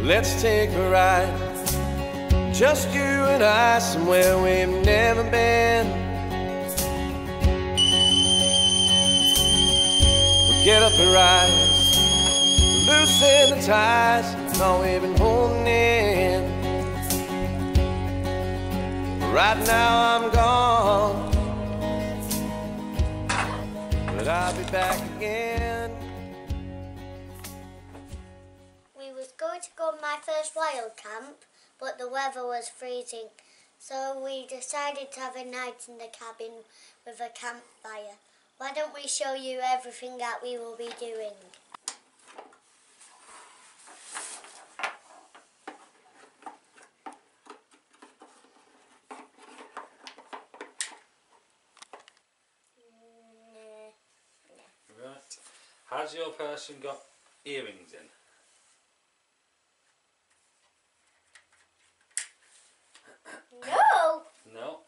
Let's take a ride, just you and I, somewhere we've never been. We'll get up and rise, loosen the ties, all we've been holding in. Right now I'm gone, but I'll be back again. We was going to go on my first wild camp, but the weather was freezing, so we decided to have a night in the cabin with a campfire. Why don't we show you everything that we will be doing? Right. Has your person got earrings in? No! No.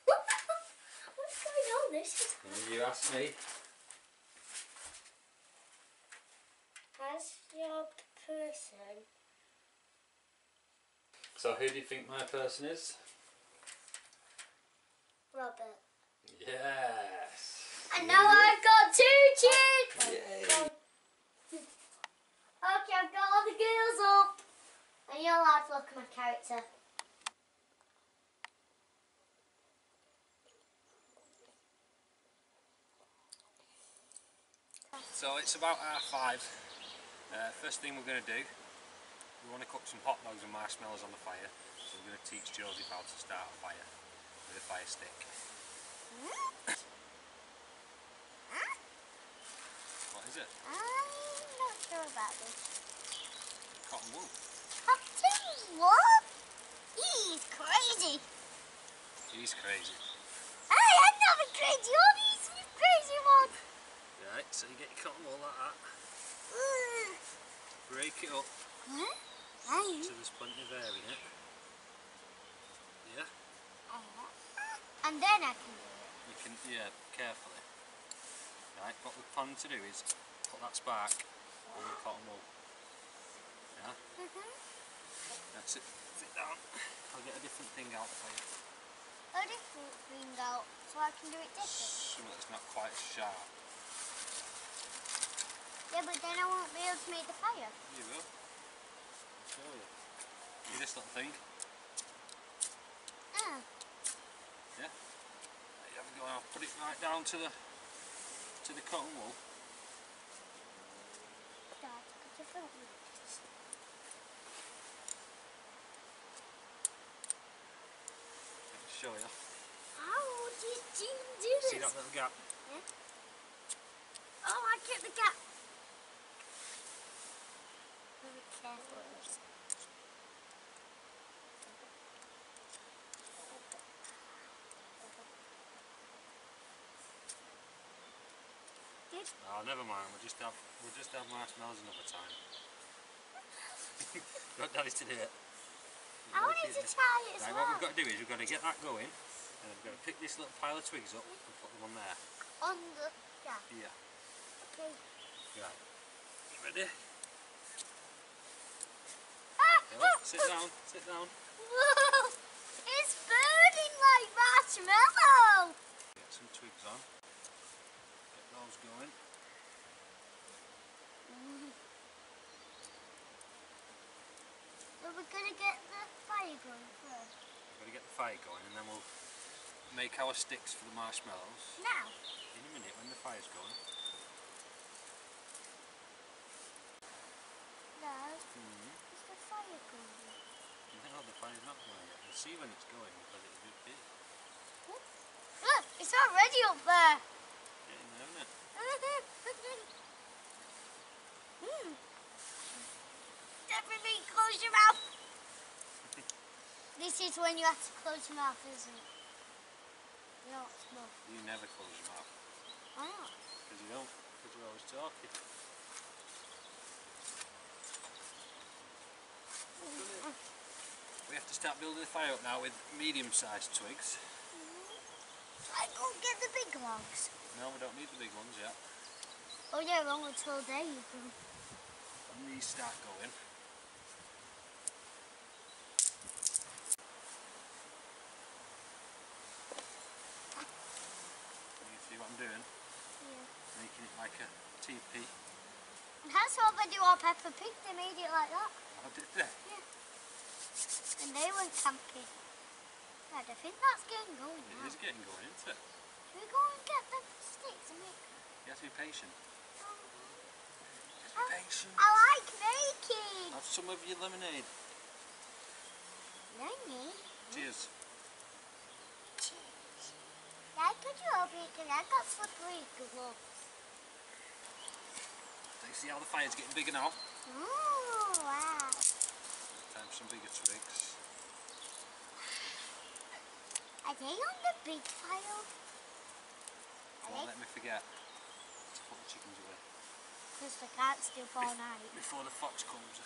What's going on? This is... You asked me. Has your person... So who do you think my person is? Robert. Yes. And now I've got 2 chicks! Yay. Okay, I've got all the girls up. And you're allowed to look at my character. So it's about 5:30. First thing we're going to do, we want to cook some hot dogs and marshmallows on the fire. So we're going to teach Joseph how to start a fire with a fire stick. What is it? I'm not sure about this. Cotton wool. Cotton wool? He's crazy. She's crazy. Hey, I'm not a crazy one. He's the crazy one. Right, so you get your cotton wool like that. Break it up so there's plenty of air in it. Yeah? And then I can do it. You can, yeah, carefully. Right, what we plan to do is put that spark on the cotton wool. Yeah? That's it. Sit down. I'll get a different thing out for you. A different thing out, so I can do it different. Something that's not quite as sharp. Yeah, but then I won't be able to make the fire. You will. I'll show you. See this little thing? Yeah? There you have a go. I'll put it right down to the cotton wool. Dad, could you film me? I'll show you. How did you do this? See that little gap? Yeah. Oh, I get the gap. Very careful. Oh, never mind. We'll just have marshmallows another time. Got Daddy to do it. I wanted to try it as right, well. what we've got to do is we've got to get that going, and then we've got to pick this little pile of twigs up and put them on there. On the gap? Yeah. Okay. Right. You ready? Sit down, sit down. Whoa! It's burning like marshmallow! Get some twigs on. Get those going. So we're going to get the fire going first. We've got to get the fire going and then we'll make our sticks for the marshmallows. Now? In a minute when the fire's going. Dad, is the fire going? No, the fire's not going yet. You'll see when it's going because it's a bit big. Look, it's already up there. Getting there, isn't it? Everything, close your mouth. This is when you have to close your mouth, isn't it? You don't smoke. You never close your mouth. Why not? Because you don't. Because you're always talking. We have to start building the fire up now with medium-sized twigs. I go get the big logs. No, we don't need the big ones yet. Oh yeah, wrong until there you go. When these start going, doing. Yeah. Making it like a teepee. And that's what they do on Peppa Pig, they made it like that. Oh, did they? Yeah. And they went camping. Dad, I think that's getting going now. It is getting going, isn't it? Should we go and get the sticks and make them? You have to be patient. I, Patient. I like making. Have some of your lemonade. Lemonade? Cheers. Cheers. Dad, could you open it? Because I got slippery gloves. Do you see how the fire's getting bigger now? Oh, wow. Time for some bigger twigs. Are they on the big fire? Don't let me forget to put the chickens away. Because they can't stay up all night. Before the fox comes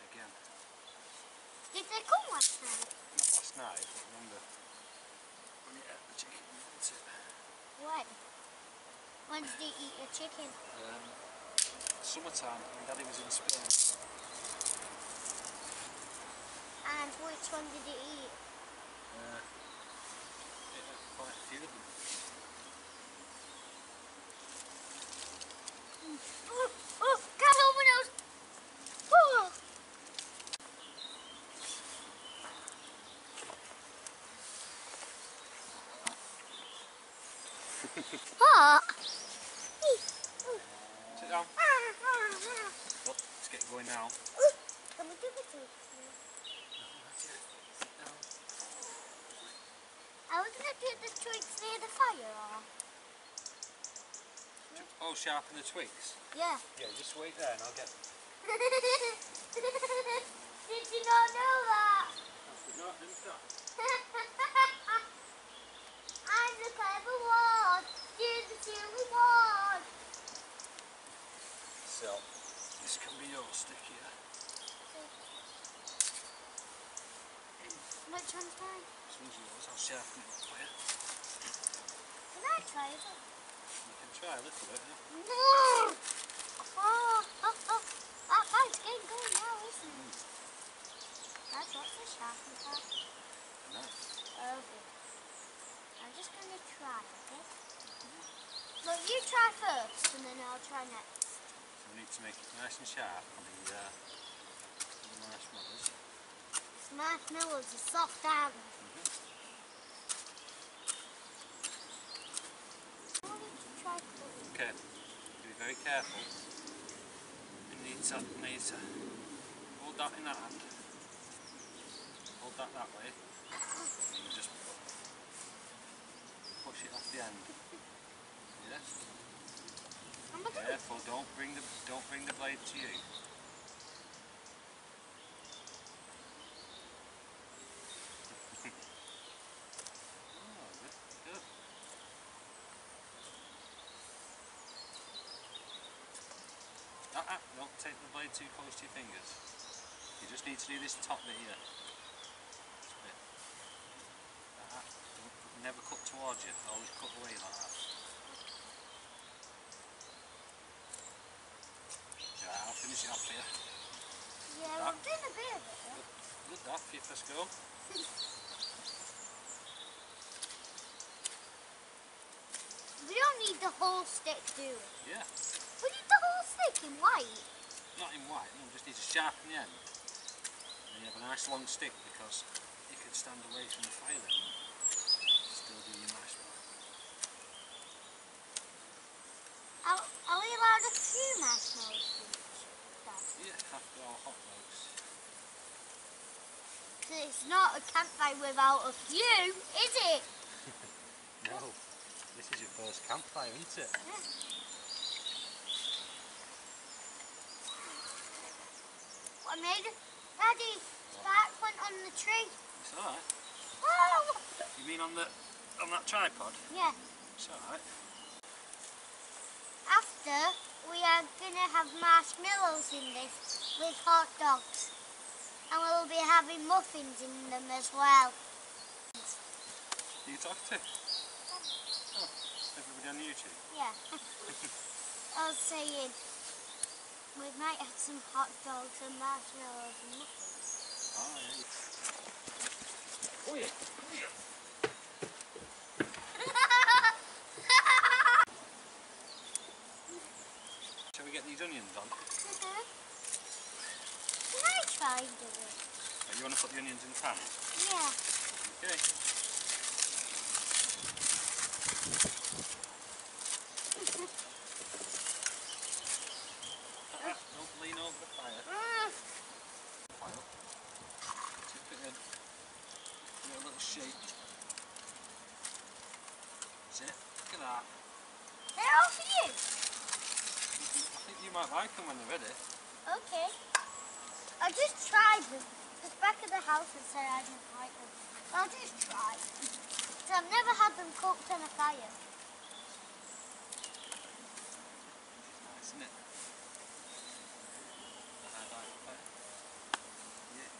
again. Did they come last night? Not last night, but remember when he ate the chicken, wasn't it? When? When did they eat the chicken? Summertime, when Daddy was in Spain. And which one did they eat? Quite a few of them. Oh, can't open my nose. Oh. What? Sit down. Look, it's getting going now. Can we give it to you? Sit down. Are we going to do the twigs near the fire or? Oh, sharpen the twigs? Yeah. Yeah, just wait there and I'll get them. Did you not know that? Not, didn't I? I'm the clever one. You're the silly one. So, this can be your stick here. Which one's mine? This one's yours, I'll sharpen it up for you. Can I try it? You can try a little bit, yeah? No! Oh. That fight's getting going now, isn't it? That's what's the sharpen part. Nice. Okay. I'm just going to try, okay? Look, you try first, and then I'll try next. So we need to make it nice and sharp on the marshmallows. Marshmallows are soft, aren't they? I wanted to try first. Okay, be very careful. You need to hold that in that hand. Hold that way. And just push it off the end. Yes. I'm gonna do it. Careful, don't bring the blade to you. Oh, good. Don't take the blade too close to your fingers. You just need to do this top bit here. This bit. Don't never cut towards you, always cut away like that. Right, I'll finish it off here. Yeah, we're doing a bit of it. Good that for your first go. We don't need the whole stick, do we? Yeah, We need the whole stick in white. not in white, no, just need to sharpen the end. And you have a nice long stick because you can stand away from the fire then and still do your marshmallow. Are we allowed a few marshmallows, Dad? Yeah, after all hot dogs. 'Cause it's not a campfire without a few, is it? No, this is your first campfire, isn't it? Yeah. What made it? Daddy, spark went on the tree. It's alright. Oh! You mean on that tripod? Yeah. It's alright. After, we are going to have marshmallows in this with hot dogs. And we'll be having muffins in them as well. Who are you talking to? Oh, everybody on YouTube? Yeah. I was saying, we might have some hot dogs and marshmallows and muffins. Oh, yeah. Oh, yeah. pan? Yeah. Okay. Don't lean over the fire. Fire. Tip it in. Give it a little shake. That's it. Look at that. They're all for you. I think you might like them when they're ready. Okay. I just tried them. Because back at the house I said I didn't like them. I'll just try them. So I've never had them cooked on a fire. Nice, isn't it? Yeah.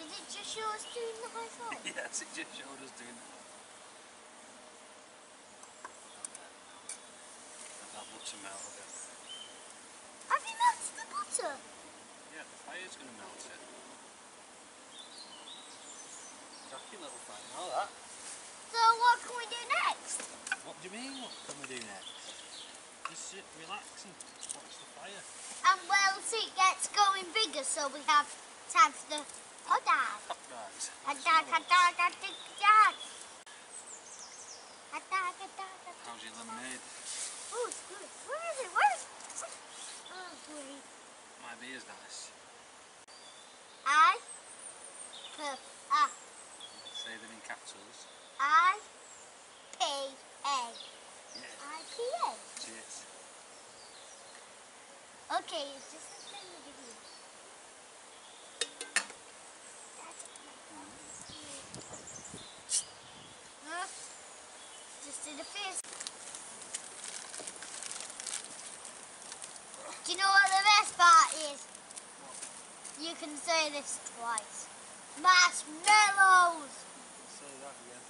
Did it just show us doing the high five? Yes, it just showed us doing that. Let that butter melt a bit. Have you melted the butter? Yeah, the fire's going to melt it. Cracking little fire, all that. So what can we do next? What do you mean, what can we do next? Just sit, relax and watch the fire. And once it gets going bigger, so we have time for the hot dog. Hot dogs. Hot dog, hot dog, hot dog, hot dog. Hot dog, hot dog, hot dog. How's your lemonade? Oh, it's good. Where is it? Where is it? Oh, great. My beer's nice. Say them in capitals. I-P-A. Yeah. I-P-A. Cheers. Okay, it's just the thing we give you. No, just in the face. Do you know what the best part is? You can say this twice. Marshmallows! Say that again.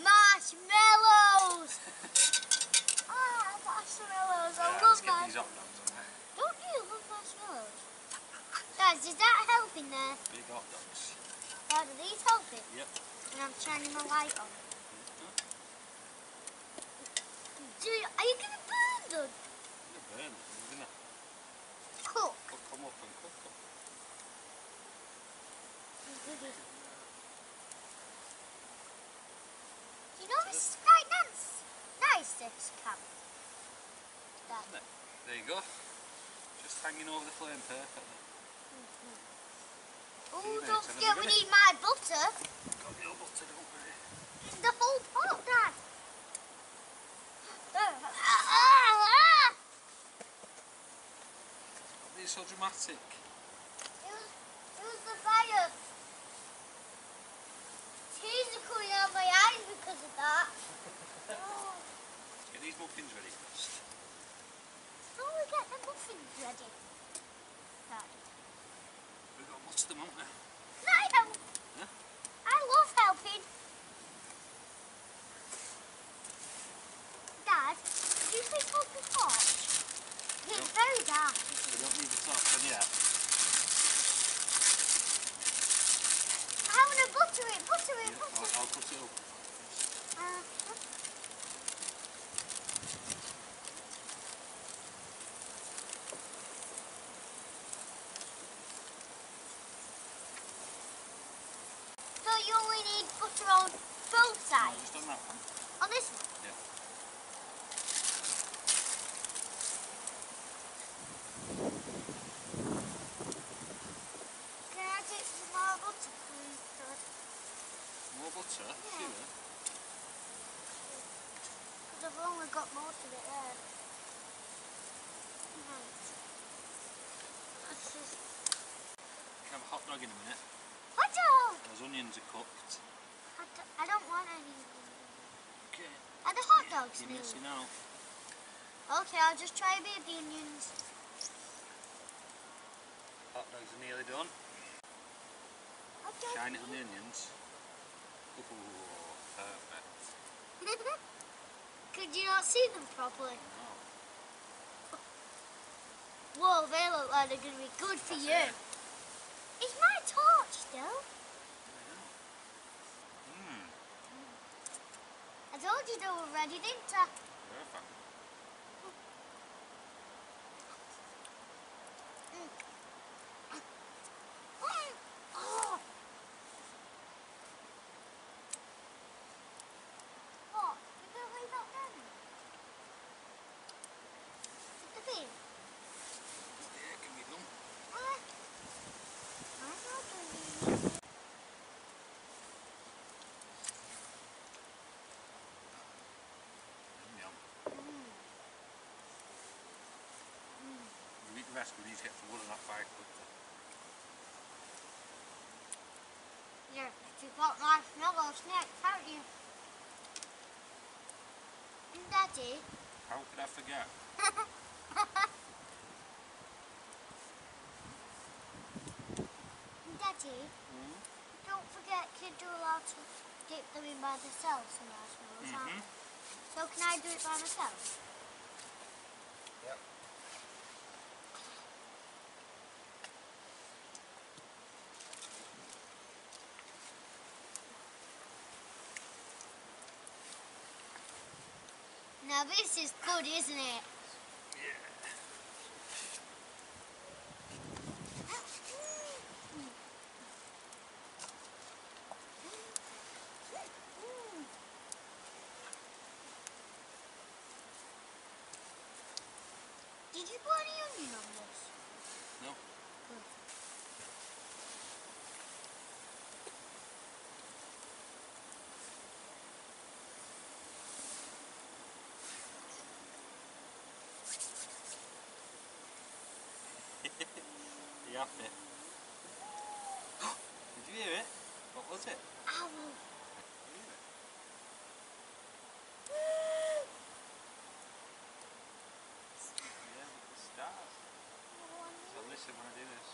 Marshmallows! Marshmallows. I love Let's get marshmallows. these hot dogs on there. Don't you love marshmallows? Guys, is that helping there? Big hot dogs. Are these helping? Yep. And I'm turning my light on. Are you going to burn them? I'm going to burn them, I'm going to Cook. cook them up and cook them. You know, this is quite nice. Nice, this camp. That. Isn't it? There you go. Just hanging over the flame perfectly. Oh, You don't mate, forget have a we minute. need my butter. Got your butter, don't worry. The whole pot, Dad. Don't be so dramatic. It was the fire. Tears are coming out my eyes because of that. Oh. Let's get these muffins ready first. How do we get the muffins ready? Dad. We've got to butter them, haven't we? Can I help? Huh? I love helping. Dad, do you think I'll be hot? It's very dark. We don't need the torch on yet. I want to butter it, butter it, Yeah, butter it. I'll cut it up. So you only need butter on both No, sides? just on that one. On this one? Yeah. Can I take some more butter, please, Dad? More butter? Yeah. Sure. Because I've only got most of it there. Right. That's just... We can have a hot dog in a minute. Hot dog! Those onions are cooked. I don't want any. Okay. Are the hot dogs Keep new? mixing out. Okay, I'll just try a bit of the onions. Hot dogs are nearly done. Hot dog. Shine it on the onions. Ooh, perfect. Could you not see them properly? No. Whoa, they look like they're going to be good for That's you. it. Is my torch still? Mmm. I told you they were ready, didn't I? Perfect. Oh, best. We need to get some wood on that fire quickly. Yeah, but you've got marshmallows next, haven't you? And Daddy? How could I forget? Daddy, don't forget kids are allowed to dip them in by themselves, some marshmallows, aren't they? So can I do it by myself? Yep. Now this is good, isn't it? Did you put any onion on this? No. Good. Are you happy? Did you hear it? What was it? Owl. Did you hear it? Yeah, look at the stars. So listen when I do this.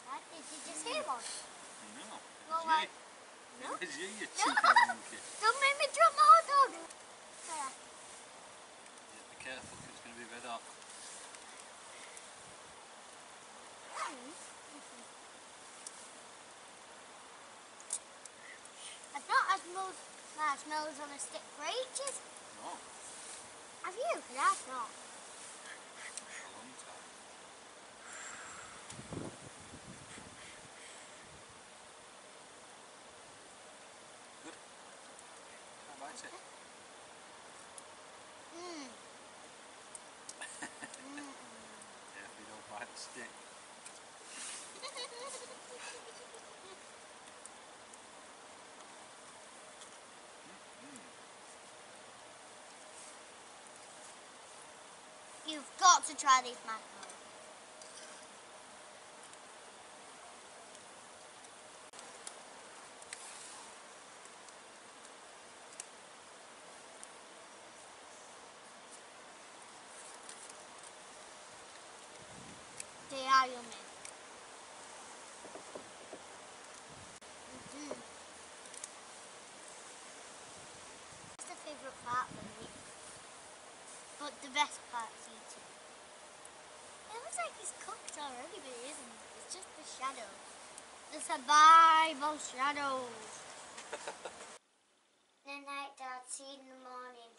Daddy, did you see one? No. Well, It was like, you. no. It was you cheeky monkey. Don't make me drop my hot dog. There. Yeah, be careful, 'cause it's going to be red hot. I've not had marshmallows on a stick for ages. No. Have you? Because I've not. A long time. Good. Can't bite it. Mmm. Yeah, if you don't bite the stick. You've got to try these marshmallows. They are yummy. It's the favourite part for me. But the best part is eating. It looks like it's cooked already, but it isn't. It's just the shadow. The survival shadows. Good night, Dad. See you in the morning.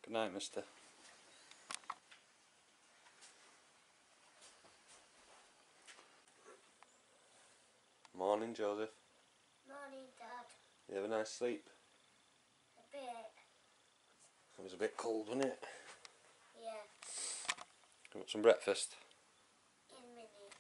Good night, mister. Morning, Joseph. Morning, Dad. You have a nice sleep? A bit. It was a bit cold, wasn't it? Yeah. You want some breakfast? In a minute.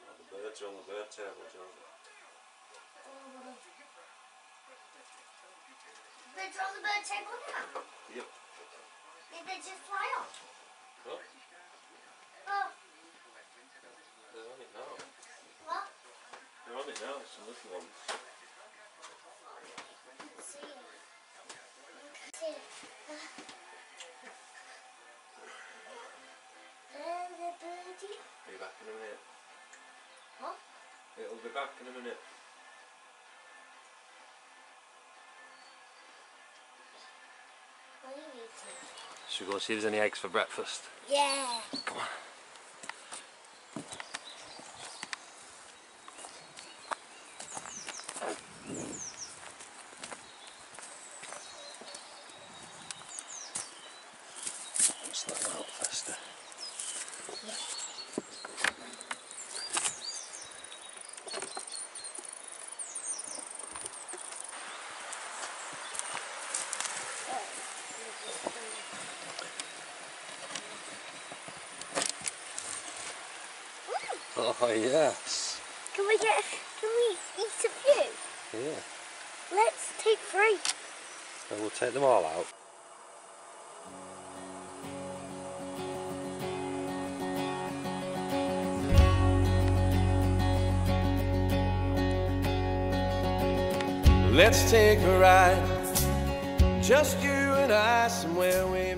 Oh, the birds are on the bird table, Joseph. Birds are on the bird table now? Yep. Did they just fly off? What? Oh, They're on it now. what? They're on it now, some little ones. Let's see. See. There's a birdie. Be back in a minute. What? It'll be back in a minute. What are you eating? Should we go see if there's any eggs for breakfast? Yeah. Come on. Just let them out faster. Yeah. Oh yes. Can we eat a few? Yeah. Let's take 3. And we'll take them all out. Let's take a ride, just you and I, somewhere way